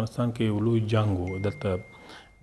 افغانستان کې یو لوی جنگ و دلته.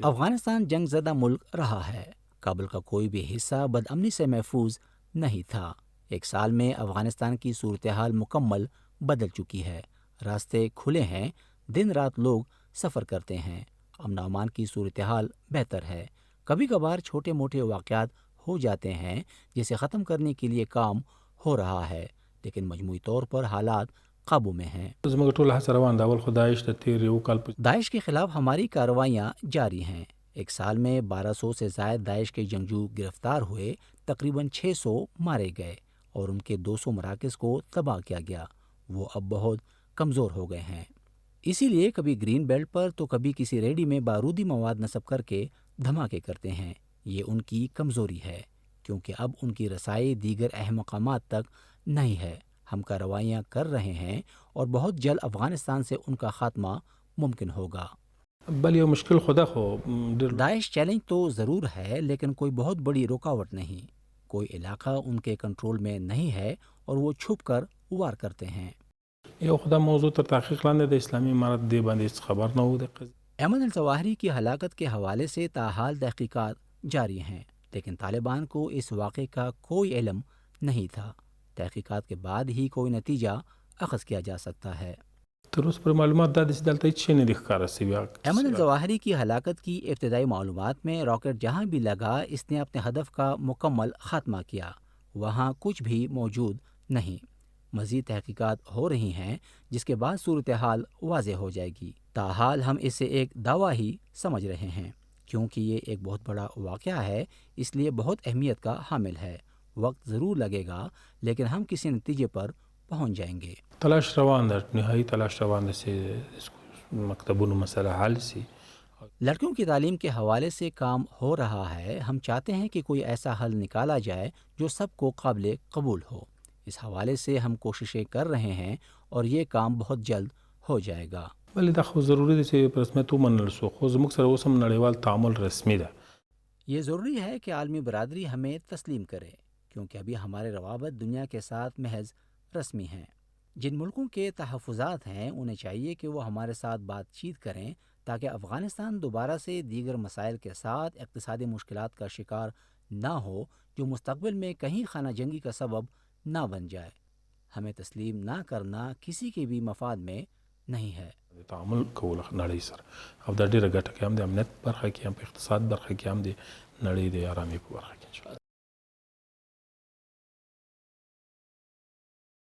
افغانستان جنگ زدہ ملک رہا ہے. کابل کا کوئی بھی حصہ بدامنی سے محفوظ نہیں تھا. ایک سال میں افغانستان کی صورتحال مکمل بدل چکی ہے. راستے کھلے ہیں، دن رات لوگ سفر کرتے ہیں. امن و امان کی صورتحال بہتر ہے. کبھی کبھار چھوٹے موٹے واقعات ہو جاتے ہیں جسے ختم کرنے کے لیے کام ہو رہا ہے، لیکن مجموعی طور پر حالات قابو میں ہیں. زموږ ټول هڅه روان ده. اول خو داعش د تیر یو کال په داعش کے خلاف ہماری کارروائیاں جاری ہیں. ایک سال میں 1200 سے زائد داعش کے جنگجو گرفتار ہوئے، تقریباً 600 مارے گئے اور ان کے 200 مراکز کو تباہ کیا گیا. وہ اب بہت کمزور ہو گئے ہیں. اسی لیے کبھی گرین بیلٹ پر تو کبھی کسی ریڈی میں بارودی مواد نصب کر کے دھماکے کرتے ہیں. یہ ان کی کمزوری ہے کیونکہ اب ان کی رسائی دیگر اہم مقامات تک نہیں ہے. ہم کارروائیاں کر رہے ہیں اور بہت جلد افغانستان سے ان کا خاتمہ ممکن ہوگا. بل یو مشکل خدا خو ډېر داعش چیلنج تو ضرور ہے، لیکن کوئی بہت بڑی رکاوٹ نہیں. کوئی علاقہ ان کے کنٹرول میں نہیں ہے اور وہ چھپ کر وار کرتے ہیں. یو خدا موضوع تر تحقیق لاندې د اسلامي امارت دې باندې هیڅ خبر نه و د قضیې. ایمن الظواہری کی ہلاکت کے حوالے سے تاحال تحقیقات جاری ہیں، لیکن طالبان کو اس واقعے کا کوئی علم نہیں تھا. تحقیقات کے بعد ہی کوئی نتیجہ اخذ کیا جا سکتا ہے. تر اوسه پر معلومات دا داسې دلته هیڅ شی نه دي ښکاره سوي. ایمن الظواہری کی ہلاکت کی ابتدائی معلومات میں راکٹ جہاں بھی لگا اس نے اپنے ہدف کا مکمل خاتمہ کیا. وہاں کچھ بھی موجود نہیں. مزید تحقیقات ہو رہی ہیں جس کے بعد صورتحال واضح ہو جائے گی. تاحال ہم اسے ایک دعویٰ ہی سمجھ رہے ہیں کیونکہ یہ ایک بہت بڑا واقعہ ہے، اس لیے بہت اہمیت کا حامل ہے. وقت ضرور لگے گا لیکن ہم کسی نتیجے پر پہنچ جائیں گے. تلاش روان ده، نهایی تلاش روان ده چې مکتبونو مسئله حل سی. لڑکیوں کی تعلیم کے حوالے سے کام ہو رہا ہے. ہم چاہتے ہیں کہ کوئی ایسا حل نکالا جائے جو سب کو قابل قبول ہو. اس حوالے سے ہم کوششیں کر رہے ہیں اور یہ کام بہت جلد ہو جائے گا. بلې دا خو ضروري ده چې په رسمیت ومنل شو، خو زموږ سره اوس هم نړیوال تعامل رسمي ده. یہ ضروری ہے کہ عالمی برادری ہمیں تسلیم کرے کیونکہ ابھی ہمارے روابط دنیا کے ساتھ محض رسمی ہیں. جن ملکوں کے تحفظات ہیں انہیں چاہیے کہ وہ ہمارے ساتھ بات چیت کریں تاکہ افغانستان دوبارہ سے دیگر مسائل کے ساتھ اقتصادی مشکلات کا شکار نہ ہو جو مستقبل میں کہیں خانہ جنگی کا سبب نہ بن جائے. ہمیں تسلیم نہ کرنا کسی کے بھی مفاد میں نہیں ہے. تعامل کول نړۍ سره او دا ډیره ګټه کې هم د امنیت برخه کې هم په اقتصاد برخه کې هم د نړۍ د آرامۍ په برخه کې.